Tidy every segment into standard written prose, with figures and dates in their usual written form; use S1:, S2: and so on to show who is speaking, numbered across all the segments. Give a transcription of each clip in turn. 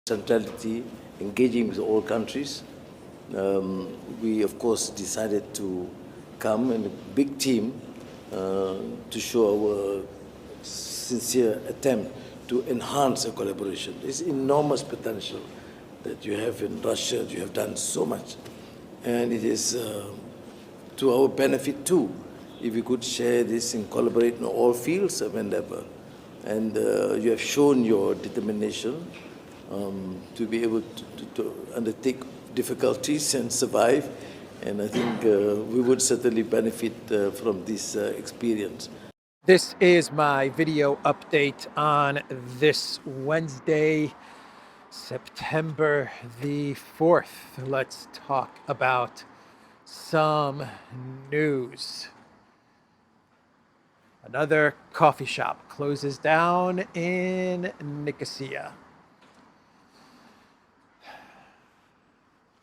S1: centrality, engaging with all countries. We, of course, decided to come in a big team to show our sincere attempt to enhance a collaboration. There's enormous potential that you have in Russia. You have done so much. And it is to our benefit too, if we could share this and collaborate in all fields of endeavor. And you have shown your determination to be able to undertake difficulties and survive. And I think we would certainly benefit from this experience.
S2: This is my video update on this Wednesday, September the 4th. Let's talk about some news. Another coffee shop closes down in Nicosia.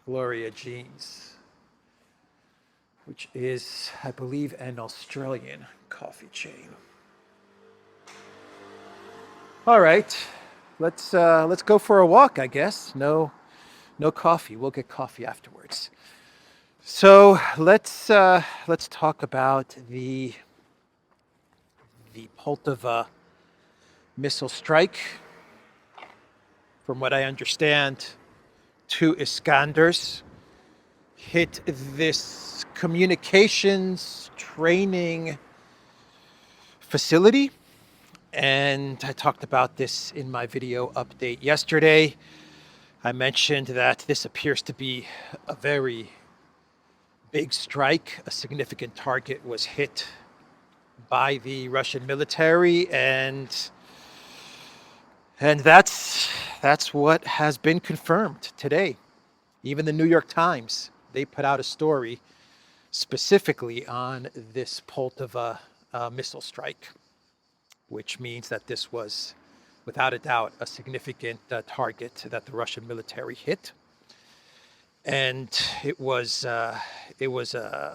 S2: Gloria Jeans, which is, I believe, an Australian coffee chain. All right, let's go for a walk, I guess. No coffee. We'll get coffee afterwards. So let's talk about the Poltava missile strike. From what I understand, 2 Iskanders hit this communications training facility. And I talked about this in my video update yesterday. I mentioned that this appears to be a very big strike. A significant target was hit by the Russian military, and that's what has been confirmed today. Even the New York Times, they put out a story specifically on this Poltava missile strike, which means that this was, without a doubt, a significant target that the Russian military hit. And it was a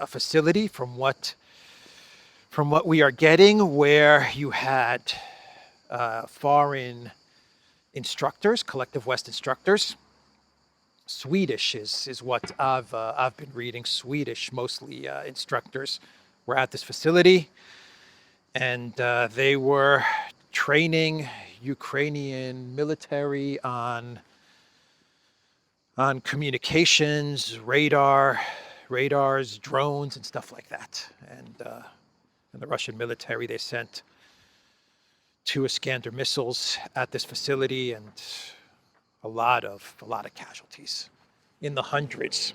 S2: facility, from what we are getting, where you had foreign instructors, Collective West instructors. Swedish is what I've been reading. Swedish, mostly, instructors were at this facility, and they were training Ukrainian military on communications, radars, drones, and stuff like that. And the Russian military, they sent 2 Iskander missiles at this facility, and a lot of casualties, in the hundreds.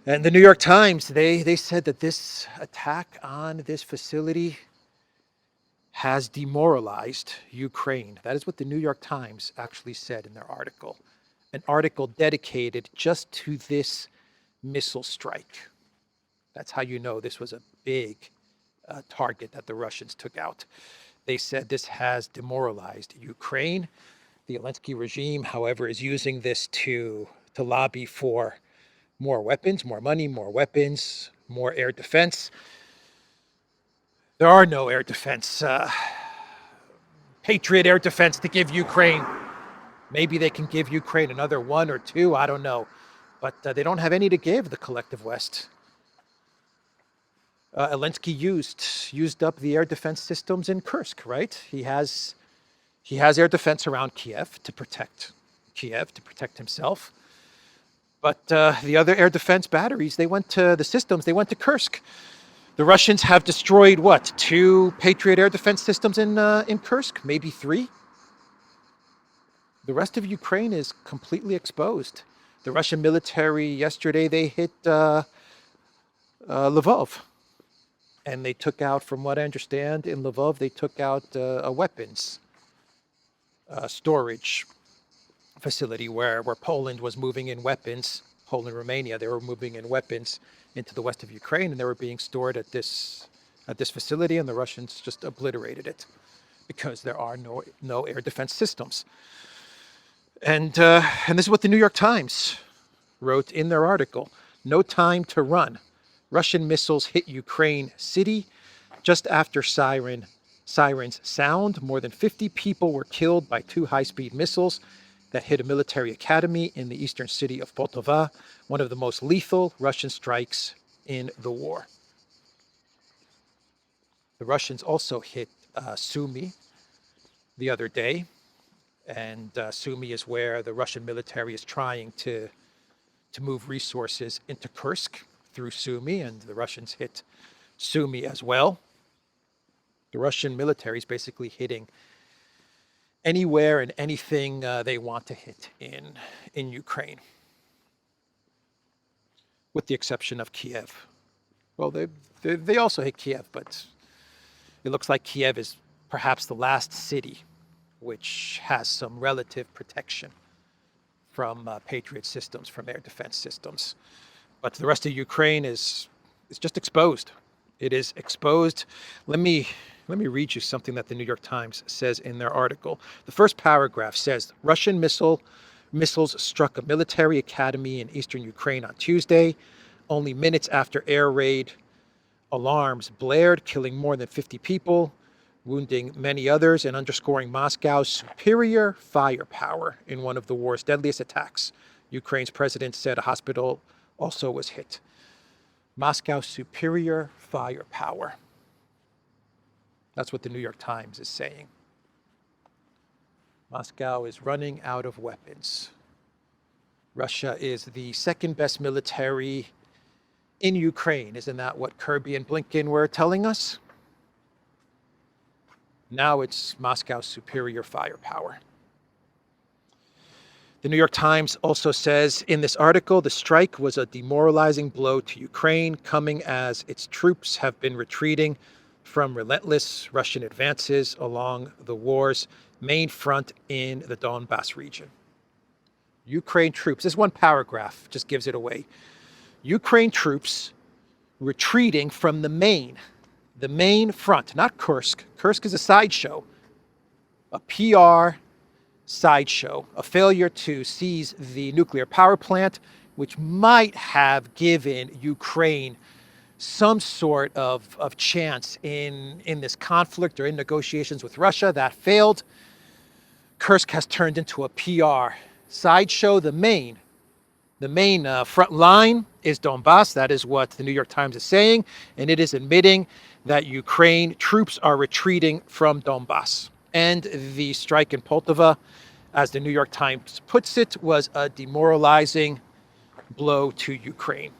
S2: And the New York Times, they said that this attack on this facility has demoralized Ukraine. That is what the New York Times actually said in their article. An article dedicated just to this missile strike. That's how you know this was a big target that the Russians took out. They said this has demoralized Ukraine. The Elensky regime, however, is using this to lobby for more weapons, more money, more weapons, more air defense. There are no air defense, Patriot air defense to give Ukraine. Maybe they can give Ukraine another 1 or 2, I don't know. But they don't have any to give, the Collective West. Elensky used up the air defense systems in Kursk, right? He has air defense around Kiev to protect himself. But the other air defense batteries, they went to Kursk. The Russians have destroyed, 2 Patriot air defense systems in Kursk, maybe 3. The rest of Ukraine is completely exposed. The Russian military yesterday, they hit Lvov. And they took out, from what I understand, in Lvov, they took out a weapons storage facility where Poland was moving in weapons. Poland, Romania, they were moving in weapons into the west of Ukraine, and they were being stored at this facility, and the Russians just obliterated it because there are no air defense systems. And this is what the New York Times wrote in their article. No time to run. Russian missiles hit Ukraine city just after siren Sirens sound. More than 50 people were killed by 2 high-speed missiles that hit a military academy in the eastern city of Poltava, one of the most lethal Russian strikes in the war. The Russians also hit Sumy the other day, and Sumy is where the Russian military is trying to move resources into Kursk through Sumy, and the Russians hit Sumy as well. The Russian military is basically hitting anywhere and anything they want to hit in Ukraine, with the exception of Kiev. Well, they also hit Kiev, but it looks like Kiev is perhaps the last city which has some relative protection from Patriot systems, from air defense systems. But the rest of Ukraine is just exposed. It is exposed. Let me read you something that the New York Times says in their article. The first paragraph says, Russian missiles struck a military academy in eastern Ukraine on Tuesday, only minutes after air raid alarms blared, killing more than 50 people, wounding many others, and underscoring Moscow's superior firepower in one of the war's deadliest attacks. Ukraine's president said a hospital also was hit. Moscow's superior firepower. That's what the New York Times is saying. Moscow is running out of weapons. Russia is the second best military in Ukraine. Isn't that what Kirby and Blinken were telling us? Now it's Moscow's superior firepower. The New York Times also says in this article, the strike was a demoralizing blow to Ukraine, coming as its troops have been retreating from relentless Russian advances along the war's main front in the Donbass region. Ukraine troops, this one paragraph just gives it away. Ukraine troops retreating from the main front, not Kursk. Kursk is a sideshow, a PR sideshow, a failure to seize the nuclear power plant, which might have given Ukraine some sort of chance in this conflict or in negotiations with Russia. That failed. Kursk has turned into a PR sideshow. The main front line is Donbass. That is what the New York Times is saying, and it is admitting that Ukraine troops are retreating from Donbass. And the strike in Poltava, as the New York Times puts it, was a demoralizing blow to Ukraine.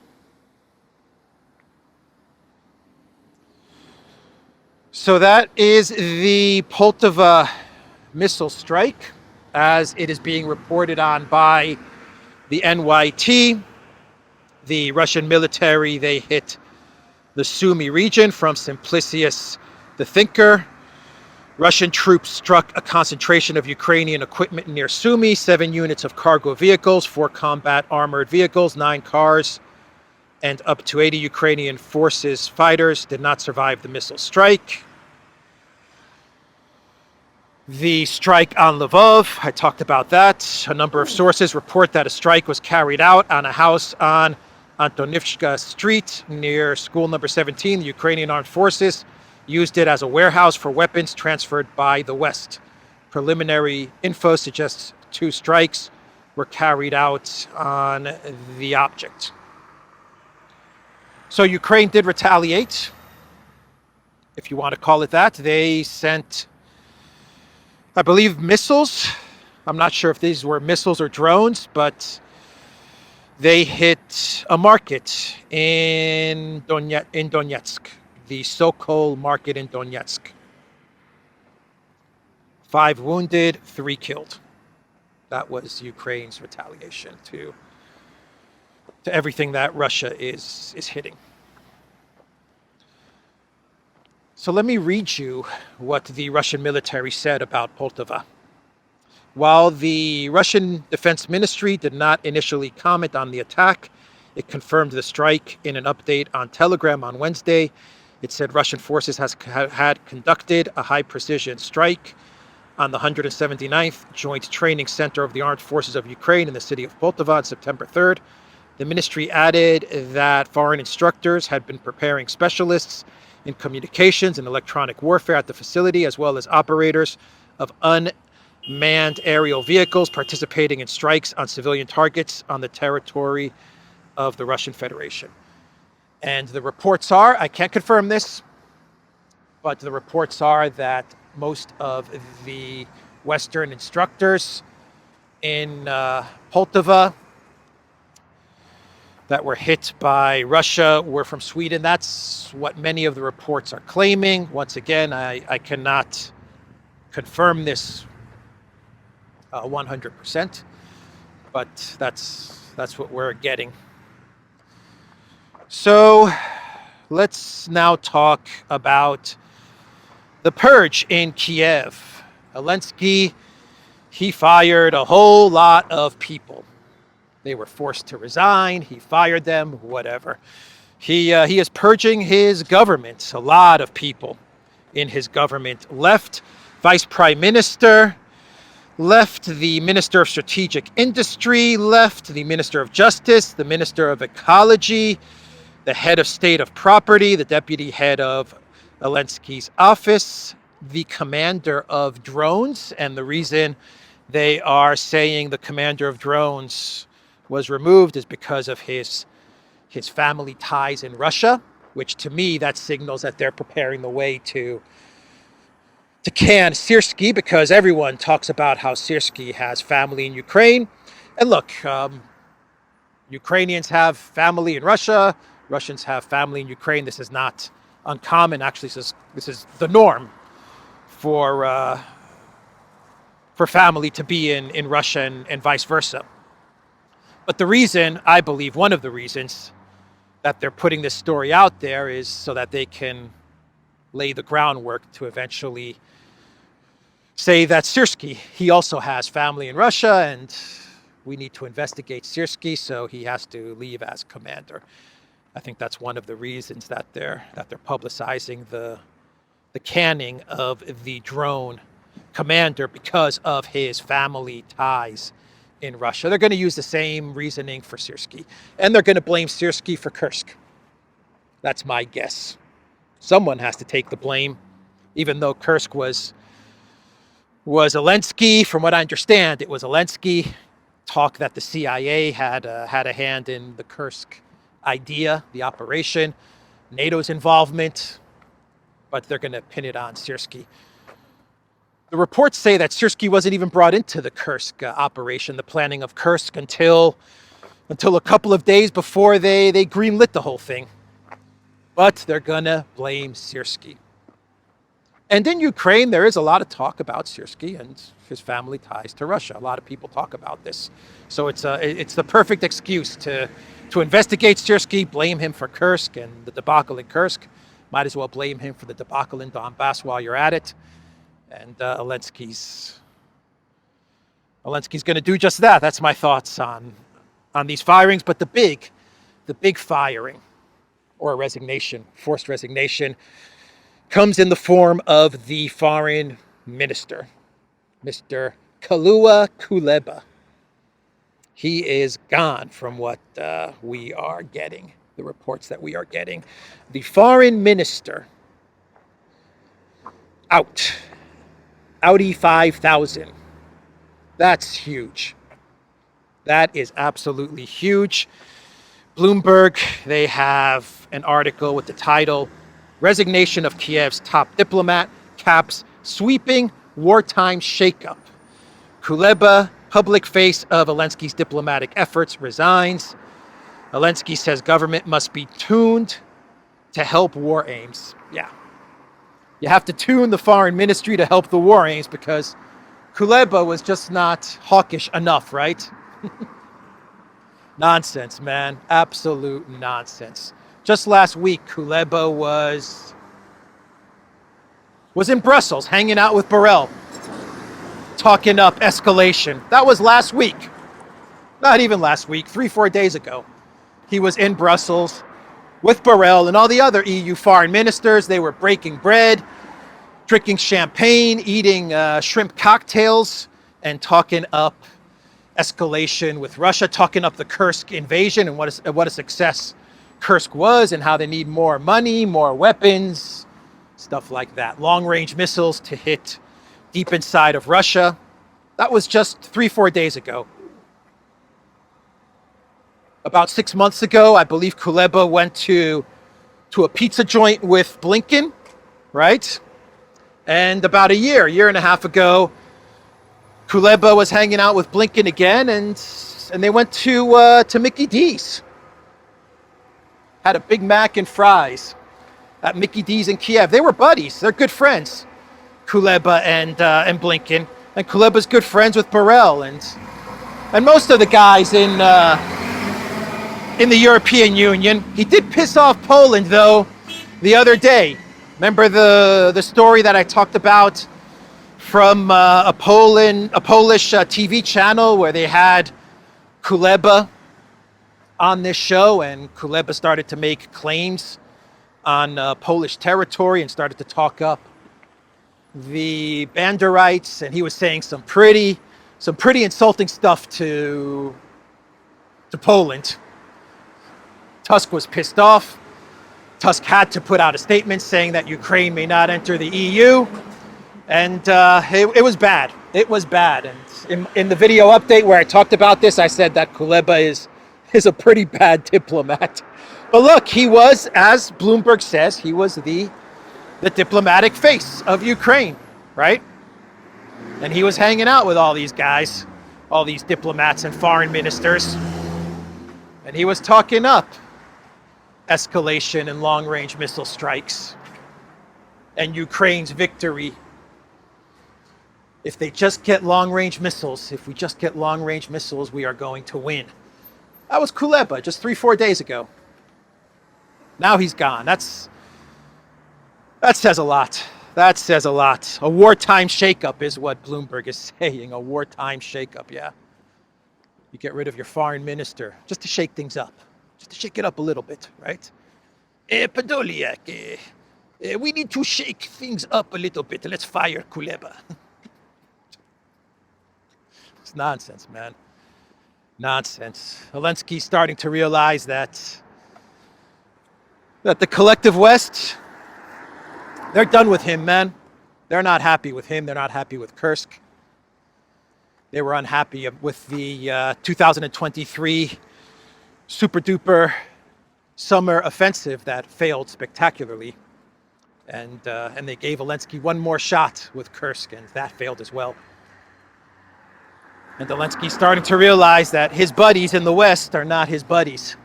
S2: So that is the Poltava missile strike, as it is being reported on by the NYT. The Russian military, they hit the Sumy region from Simplicius the Thinker. Russian troops struck a concentration of Ukrainian equipment near Sumy, 7 units of cargo vehicles, 4 combat armored vehicles, 9 cars, and up to 80 Ukrainian forces fighters did not survive the missile strike. The strike on Lvov, I talked about that. A number of sources report that a strike was carried out on a house on Antonivska Street near school number 17. The Ukrainian armed forces used it as a warehouse for weapons transferred by the West. Preliminary info suggests 2 strikes were carried out on the object. So Ukraine did retaliate, if you want to call it that. They sent, I believe, missiles. I'm not sure if these were missiles or drones, but they hit a market in Donetsk, the Sokol market in Donetsk. 5 wounded, 3 killed. That was Ukraine's retaliation to everything that Russia is hitting. So let me read you what the Russian military said about Poltava. While the Russian Defense Ministry did not initially comment on the attack, it confirmed the strike in an update on Telegram on Wednesday. It said Russian forces had conducted a high-precision strike on the 179th Joint Training Center of the Armed Forces of Ukraine in the city of Poltava on September 3rd. The ministry added that foreign instructors had been preparing specialists in communications and electronic warfare at the facility, as well as operators of unmanned aerial vehicles participating in strikes on civilian targets on the territory of the Russian Federation. And the reports are, I can't confirm this, but the reports are that most of the Western instructors in Poltava that were hit by Russia were from Sweden. That's what many of the reports are claiming. Once again, I cannot confirm this 100%, but that's what we're getting. So let's now talk about the purge in Kiev. Elensky, he fired a whole lot of people. They were forced to resign. He fired them, whatever. He is purging his government. A lot of people in his government left. Vice Prime Minister left, the Minister of Strategic Industry left, the Minister of Justice, the Minister of Ecology, the head of State of Property, the deputy head of Elensky's office, the commander of drones. And the reason they are saying the commander of drones was removed is because of his family ties in Russia, which to me, that signals that they're preparing the way to can Syrsky, because everyone talks about how Syrsky has family in Ukraine. And look, Ukrainians have family in Russia, Russians have family in Ukraine. This is not uncommon. Actually, this is the norm for family to be in Russia and vice versa. But the reason, I believe, one of the reasons that they're putting this story out there is so that they can lay the groundwork to eventually say that Syrsky, he also has family in Russia, and we need to investigate Syrsky, so he has to leave as commander. I think that's one of the reasons that they're publicizing the canning of the drone commander, because of his family ties in Russia. They're going to use the same reasoning for Syrsky, and they're going to blame Syrsky for Kursk. That's my guess. Someone has to take the blame, even though Kursk was Elensky. From what I understand, it was Elensky. Talk that the CIA had a hand in the Kursk idea, the operation, NATO's involvement, but they're going to pin it on Syrsky. The reports say that Syrsky wasn't even brought into the Kursk operation, the planning of Kursk, until a couple of days before they greenlit the whole thing. But they're gonna blame Syrsky. And in Ukraine, there is a lot of talk about Syrsky and his family ties to Russia. A lot of people talk about this. So it's the perfect excuse to investigate Syrsky, blame him for Kursk and the debacle in Kursk. Might as well blame him for the debacle in Donbass while you're at it. And Elensky's going to do just that. That's my thoughts on these firings. But the big firing, or resignation, forced resignation, comes in the form of the foreign minister, Mr. Kuleba. He is gone from what we are getting, the reports that we are getting. The foreign minister, out. Audi 5000. That's huge. That is absolutely huge. Bloomberg, they have an article with the title, Resignation of Kiev's Top Diplomat Caps Sweeping Wartime Shakeup. Kuleba, public face of Elensky's diplomatic efforts, resigns. Elensky says government must be tuned to help war aims. Yeah. You have to tune the foreign ministry to help the war aims, because Kuleba was just not hawkish enough, right? Nonsense, man. Absolute nonsense. Just last week, Kuleba was in Brussels, hanging out with Borrell, talking up escalation. That was last week. Not even last week, 3-4 days ago. He was in Brussels with Borrell and all the other EU foreign ministers. They were breaking bread, drinking champagne, eating shrimp cocktails, and talking up escalation with Russia, talking up the Kursk invasion and what a success Kursk was and how they need more money, more weapons, stuff like that. Long-range missiles to hit deep inside of Russia. That was just 3-4 days ago. About 6 months ago, I believe Kuleba went to a pizza joint with Blinken, right? And about a year and a half ago, Kuleba was hanging out with Blinken again, and they went to Mickey D's. Had a Big Mac and fries at Mickey D's in Kiev. They were buddies. They're good friends, Kuleba and Blinken. And Kuleba's good friends with Borrell and most of the guys in the European Union. He did piss off Poland, though, the other day. Remember the story that I talked about from a Polish TV channel where they had Kuleba on this show, and Kuleba started to make claims on Polish territory and started to talk up the Banderites, and he was saying some pretty insulting stuff to Poland. Tusk was pissed off. Tusk had to put out a statement saying that Ukraine may not enter the EU, and it was bad. It was bad. And in the video update where I talked about this, I said that Kuleba is a pretty bad diplomat. But look, he was, as Bloomberg says, he was the diplomatic face of Ukraine, right? And he was hanging out with all these guys, all these diplomats and foreign ministers, and he was talking up escalation and long-range missile strikes and Ukraine's victory. If they just get long-range missiles, if we just get long-range missiles, we are going to win. That was Kuleba just 3-4 days ago. Now he's gone. That says a lot. That says a lot. A wartime shakeup is what Bloomberg is saying. A wartime shakeup, yeah. You get rid of your foreign minister just to shake things up. Just to shake it up a little bit, right? Podolyak, we need to shake things up a little bit. Let's fire Kuleba. It's nonsense, man. Nonsense. Elensky's starting to realize that the collective West, they're done with him, man. They're not happy with him. They're not happy with Kursk. They were unhappy with the 2023 super duper summer offensive that failed spectacularly. And they gave Elensky one more shot with Kursk, and that failed as well. And Elensky's starting to realize that his buddies in the West are not his buddies.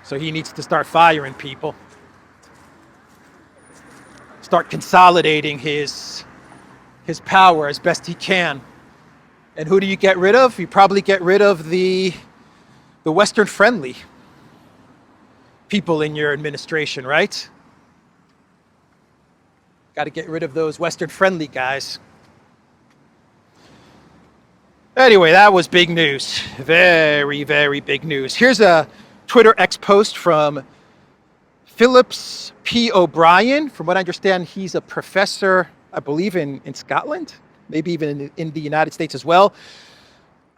S2: So he needs to start firing people. Start consolidating his power as best he can. And who do you get rid of? You probably get rid of the Western-friendly people in your administration, right? Got to get rid of those Western-friendly guys. Anyway, that was big news. Very, very big news. Here's a Twitter X post from Phillips P. O'Brien. From what I understand, he's a professor, I believe, in Scotland, maybe even in the United States as well.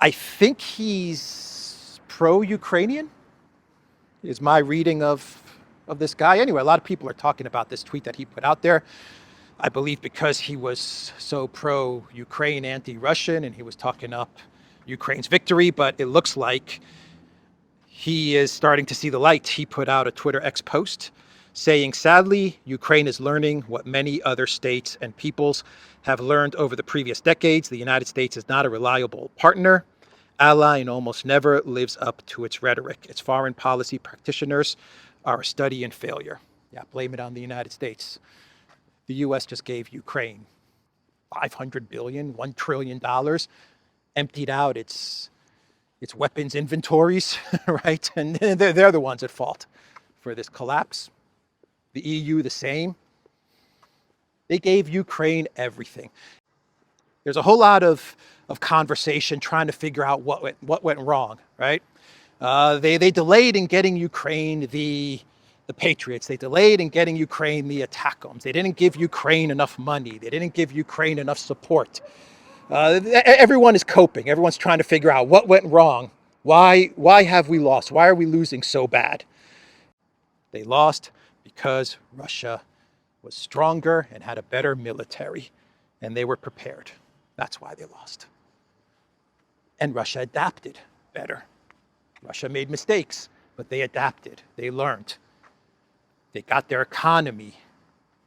S2: I think he's pro-Ukrainian, is my reading of this guy. Anyway, a lot of people are talking about this tweet that he put out there. I believe because he was so pro-Ukraine, anti-Russian, and he was talking up Ukraine's victory, but it looks like he is starting to see the light. He put out a Twitter X post saying, sadly, Ukraine is learning what many other states and peoples have learned over the previous decades. The United States is not a reliable partner, ally, and almost never lives up to its rhetoric. Its foreign policy practitioners are a study in failure. Yeah, blame it on the United States. The U.S. just gave Ukraine $500 billion, $1 trillion, emptied out its weapons inventories, right? And they're the ones at fault for this collapse. The EU, the same. They gave Ukraine everything. There's a whole lot of conversation trying to figure out what went wrong, right? They delayed in getting Ukraine the Patriots. They delayed in getting Ukraine the ATACMS. They didn't give Ukraine enough money. They didn't give Ukraine enough support. Everyone is coping. Everyone's trying to figure out what went wrong Why have we lost? Why are we losing so bad? They lost because Russia was stronger and had a better military, and they were prepared. That's why they lost. And Russia adapted better. Russia made mistakes, but they adapted. They learned. They got their economy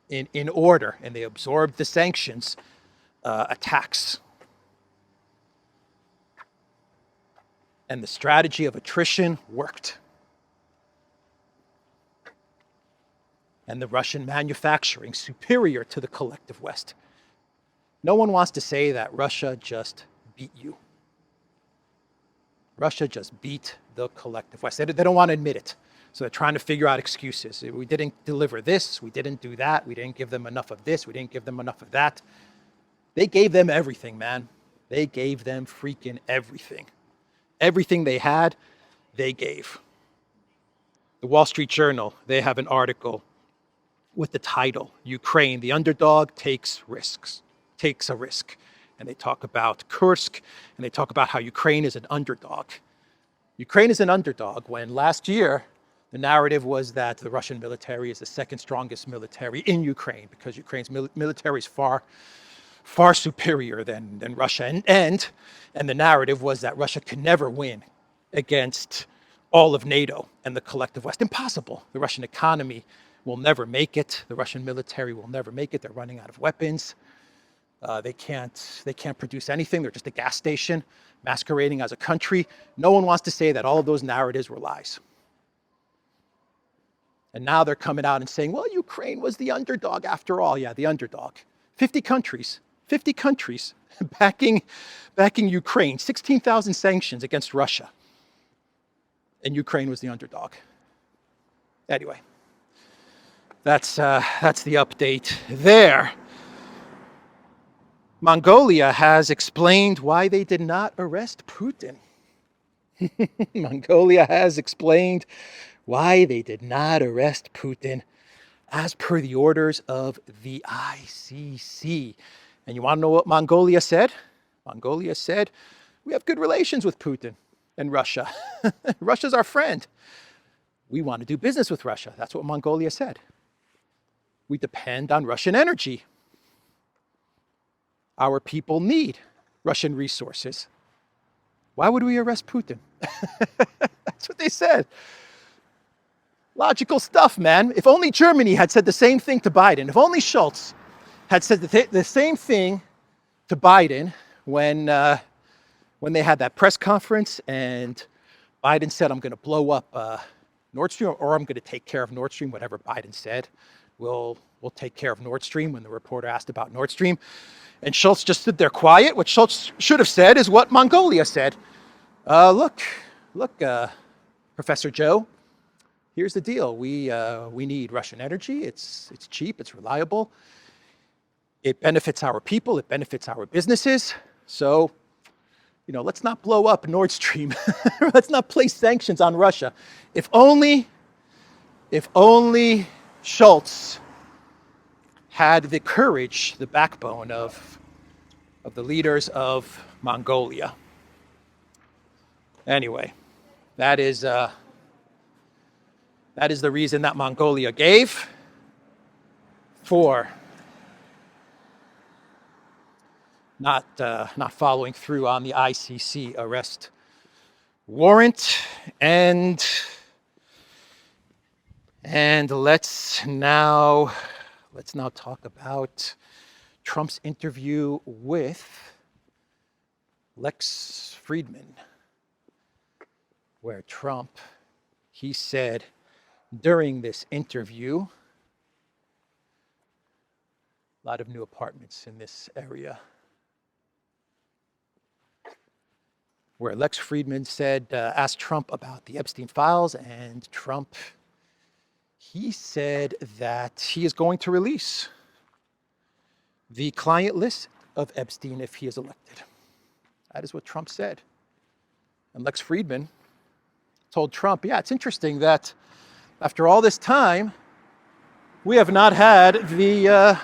S2: in order, and they absorbed the sanctions attacks. And the strategy of attrition worked. And the Russian manufacturing superior to the collective West. No one wants to say that Russia just beat you. Russia just beat the collective West. They don't want to admit it. So they're trying to figure out excuses. We didn't deliver this, we didn't do that, we didn't give them enough of this, we didn't give them enough of that. They gave them everything, man. They gave them freaking everything. Everything they had, they gave. The Wall Street Journal, they have an article with the title, Ukraine, the underdog takes a risk. And they talk about Kursk, and they talk about how Ukraine is an underdog. Ukraine is an underdog when last year, the narrative was that the Russian military is the second strongest military in Ukraine because Ukraine's military is far superior than Russia. And the narrative was that Russia could never win against all of NATO and the collective West. Impossible. The Russian economy will never make it. The Russian military will never make it. They're running out of weapons. They can't produce anything. They're just a gas station masquerading as a country. No one wants to say that all of those narratives were lies. And now they're coming out and saying, well, Ukraine was the underdog after all. Yeah, the underdog. 50 countries backing Ukraine, 16,000 sanctions against Russia. And Ukraine was the underdog. Anyway, that's the update there. Mongolia has explained why they did not arrest Putin. Mongolia has explained why they did not arrest Putin as per the orders of the ICC. And you want to know what Mongolia said? Mongolia said, we have good relations with Putin and Russia. Russia's our friend. We want to do business with Russia. That's what Mongolia said. We depend on Russian energy. Our people need Russian resources. Why would we arrest Putin? That's what they said. Logical stuff, man. If only Germany had said the same thing to Biden, if only Schultz had said the same thing to Biden when they had that press conference and Biden said, I'm going to blow up Nord Stream, or I'm going to take care of Nord Stream, whatever Biden said. We'll take care of Nord Stream when the reporter asked about Nord Stream. And Schultz just stood there quiet. What Schultz should have said is what Mongolia said. Look, Professor Joe, here's the deal. We need Russian energy. It's cheap. It's reliable. It benefits our people. It benefits our businesses. So, let's not blow up Nord Stream. Let's not place sanctions on Russia. If only Schultz had the courage, the backbone of the leaders of Mongolia. Anyway, that is the reason that Mongolia gave for not following through on the ICC arrest warrant. And let's now talk about Trump's interview with Lex Fridman, where he said during this interview, a lot of new apartments in this area, where Lex Fridman asked Trump about the Epstein files, and Trump, he said that he is going to release the client list of Epstein if he is elected. That is what Trump said. And Lex Fridman told Trump, yeah, it's interesting that after all this time, we have not had the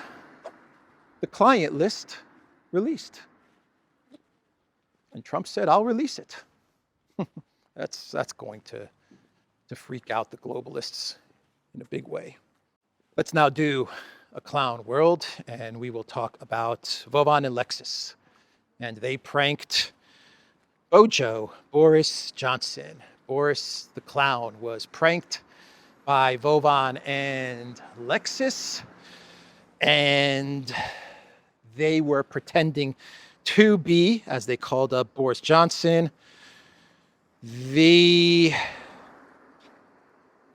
S2: client list released. And Trump said, I'll release it. That's going to freak out the globalists in a big way. Let's now do a clown world, and we will talk about Vovan and Lexus. And they pranked Bojo, Boris Johnson. Boris the clown was pranked by Vovan and Lexus, and they were pretending to be, as they called up Boris Johnson, the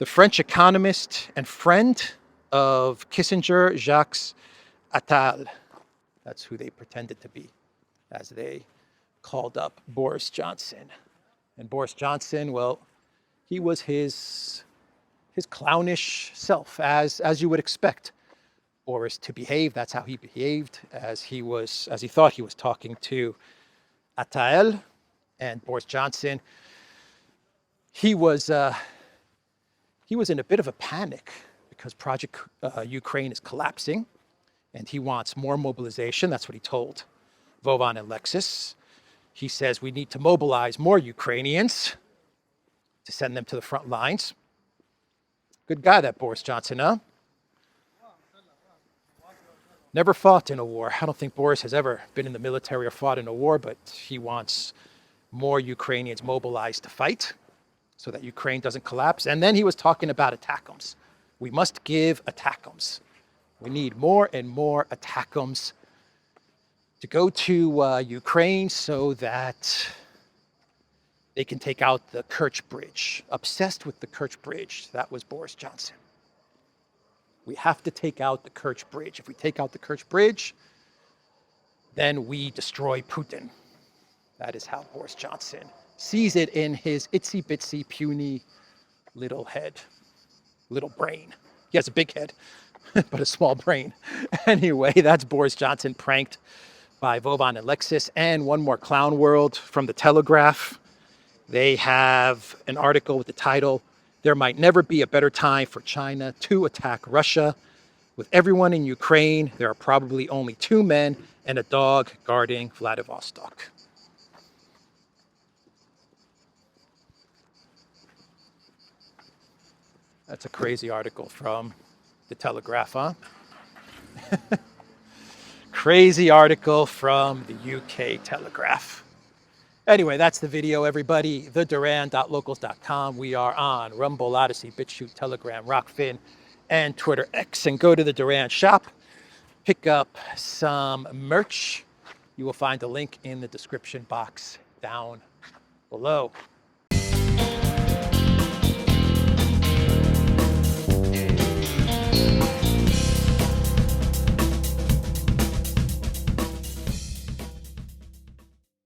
S2: French economist and friend of Kissinger, Jacques Attal. That's who they pretended to be as they called up Boris Johnson. And Boris Johnson, well, he was his clownish self, as you would expect Boris to behave. That's how he behaved as he thought he was talking to Attal. And Boris Johnson, he was in a bit of a panic because Project Ukraine is collapsing, and he wants more mobilization. That's what he told Vovan and Lexus. He says we need to mobilize more Ukrainians to send them to the front lines. Good guy, that Boris Johnson, huh? Never fought in a war. I don't think Boris has ever been in the military or fought in a war, but he wants more Ukrainians mobilized to fight so that Ukraine doesn't collapse. And then he was talking about ATACMS. We must give ATACMS. We need more and more ATACMS to go to Ukraine so that they can take out the Kerch Bridge. Obsessed with the Kerch Bridge. That was Boris Johnson. We have to take out the Kerch Bridge. If we take out the Kerch Bridge, then we destroy Putin. That is how Boris Johnson sees it in his itsy bitsy puny little head, little brain. He has a big head, but a small brain. Anyway, that's Boris Johnson pranked by Vovan and Lexus. And one more clown world from the Telegraph. They have an article with the title, "There Might Never Be a Better Time for China to Attack Russia. With everyone in Ukraine, there are probably only 2 men and a dog guarding Vladivostok." That's a crazy article from the Telegraph, huh? Crazy article from the UK Telegraph. Anyway, that's the video, everybody. theduran.locals.com. We are on Rumble, Odyssey, BitChute, Telegram, Rockfin, and Twitter X. And go to the Duran shop. Pick up some merch. You will find a link in the description box down below.